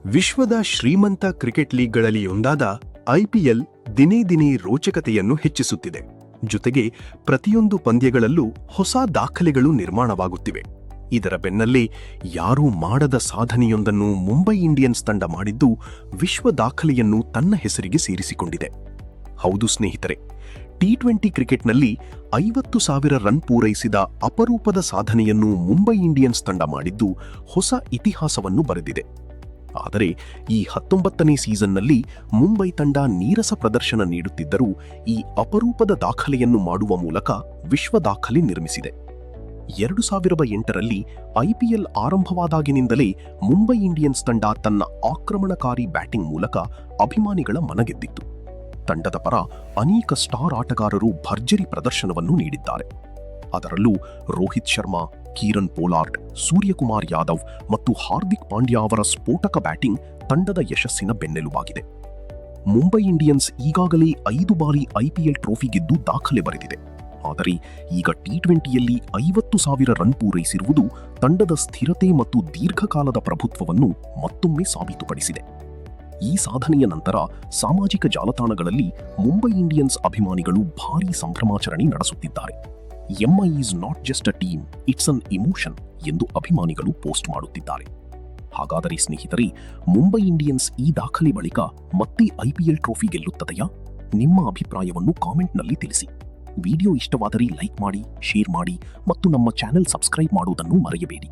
ವಿಶ್ವದ ಶ್ರೀಮಂತ ಕ್ರಿಕೆಟ್ ಲೀಗ್ಗಳಲ್ಲಿ ಒಂದಾದ ಐಪಿಎಲ್ ದಿನೇ ದಿನೇ ರೋಚಕತೆಯನ್ನು ಹೆಚ್ಚಿಸುತ್ತಿದೆ. ಜೊತೆಗೆ ಪ್ರತಿಯೊಂದು ಪಂದ್ಯಗಳಲ್ಲೂ ಹೊಸ ದಾಖಲೆಗಳು ನಿರ್ಮಾಣವಾಗುತ್ತಿವೆ. ಇದರ ಬೆನ್ನಲ್ಲೇ ಯಾರೂ ಮಾಡದ ಸಾಧನೆಯೊಂದನ್ನು ಮುಂಬೈ ಇಂಡಿಯನ್ಸ್ ತಂಡ ಮಾಡಿದ್ದು ವಿಶ್ವ ದಾಖಲೆಯನ್ನು ತನ್ನ ಹೆಸರಿಗೆ ಸೇರಿಸಿಕೊಂಡಿದೆ. ಹೌದು ಸ್ನೇಹಿತರೆ, ಟಿ20 ಕ್ರಿಕೆಟ್ನಲ್ಲಿ 50,000 ರನ್ ಪೂರೈಸಿದ ಅಪರೂಪದ ಸಾಧನೆಯನ್ನು ಮುಂಬೈ ಇಂಡಿಯನ್ಸ್ ತಂಡ ಮಾಡಿದ್ದು ಹೊಸ ಇತಿಹಾಸವನ್ನು ಬರೆದಿದೆ. ಆದರೆ ಈ 19ನೇ ಸೀಸನ್ನಲ್ಲಿ ಮುಂಬೈ ತಂಡ ನೀರಸ ಪ್ರದರ್ಶನ ನೀಡುತ್ತಿದ್ದರೂ ಈ ಅಪರೂಪದ ದಾಖಲೆಯನ್ನು ಮಾಡುವ ಮೂಲಕ ವಿಶ್ವ ದಾಖಲೆ ನಿರ್ಮಿಸಿದೆ. 2008ರಲ್ಲಿ ಐಪಿಎಲ್ ಆರಂಭವಾದಾಗಿನಿಂದಲೇ ಮುಂಬೈ ಇಂಡಿಯನ್ಸ್ ತಂಡ ತನ್ನ ಆಕ್ರಮಣಕಾರಿ ಬ್ಯಾಟಿಂಗ್ ಮೂಲಕ ಅಭಿಮಾನಿಗಳ ಮನಗೆದ್ದಿತ್ತು. ತಂಡದ ಪರ ಅನೇಕ ಸ್ಟಾರ್ ಆಟಗಾರರು ಭರ್ಜರಿ ಪ್ರದರ್ಶನವನ್ನು ನೀಡಿದ್ದಾರೆ. ಅದರಲ್ಲೂ ರೋಹಿತ್ ಶರ್ಮಾ, ಕೀರನ್ ಪೋಲಾರ್ಡ್, ಸೂರ್ಯಕುಮಾರ್ ಯಾದವ್ ಮತ್ತು ಹಾರ್ದಿಕ್ ಪಾಂಡ್ಯ ಅವರ ಸ್ಫೋಟಕ ಬ್ಯಾಟಿಂಗ್ ತಂಡದ ಯಶಸ್ಸಿನ ಬೆನ್ನೆಲುಬಾಗಿದೆ. ಮುಂಬೈ ಇಂಡಿಯನ್ಸ್ ಈಗಾಗಲೇ 5 ಬಾರಿ ಐಪಿಎಲ್ ಟ್ರೋಫಿ ಗೆದ್ದು ದಾಖಲೆ ಬರೆದಿದೆ. ಆದರೆ ಈಗ ಟಿ20ಯಲ್ಲಿ 50,000 ರನ್ ಪೂರೈಸಿರುವುದು ತಂಡದ ಸ್ಥಿರತೆ ಮತ್ತು ದೀರ್ಘಕಾಲದ ಪ್ರಭುತ್ವವನ್ನು ಮತ್ತೊಮ್ಮೆ ಸಾಬೀತುಪಡಿಸಿದೆ. ಈ ಸಾಧನೆಯ ನಂತರ ಸಾಮಾಜಿಕ ಜಾಲತಾಣಗಳಲ್ಲಿ ಮುಂಬೈ ಇಂಡಿಯನ್ಸ್ ಅಭಿಮಾನಿಗಳು ಭಾರೀ ಸಂಭ್ರಮಾಚರಣೆ ನಡೆಸುತ್ತಿದ್ದಾರೆ. MI is not just a team, it's an emotion ಎಂದು ಅಭಿಮಾನಿಗಳು ಪೋಸ್ಟ್ ಮಾಡುತ್ತಿದ್ದಾರೆ. ಹಾಗಾದರೆ ಸ್ನೇಹಿತರೆ, ಮುಂಬೈ ಇಂಡಿಯನ್ಸ್ ಈ ದಾಖಲೆ ಬಳಿಕ ಮತ್ತೆ ಐಪಿಎಲ್ ಟ್ರೋಫಿ ಗೆಲ್ಲುತ್ತದೆಯಾ? ನಿಮ್ಮ ಅಭಿಪ್ರಾಯವನ್ನು ಕಾಮೆಂಟ್ನಲ್ಲಿ ತಿಳಿಸಿ. ವಿಡಿಯೋ ಇಷ್ಟವಾದರೆ ಲೈಕ್ ಮಾಡಿ, ಶೇರ್ ಮಾಡಿ ಮತ್ತು ನಮ್ಮ ಚಾನೆಲ್ ಸಬ್ಸ್ಕ್ರೈಬ್ ಮಾಡುವುದನ್ನು ಮರೆಯಬೇಡಿ.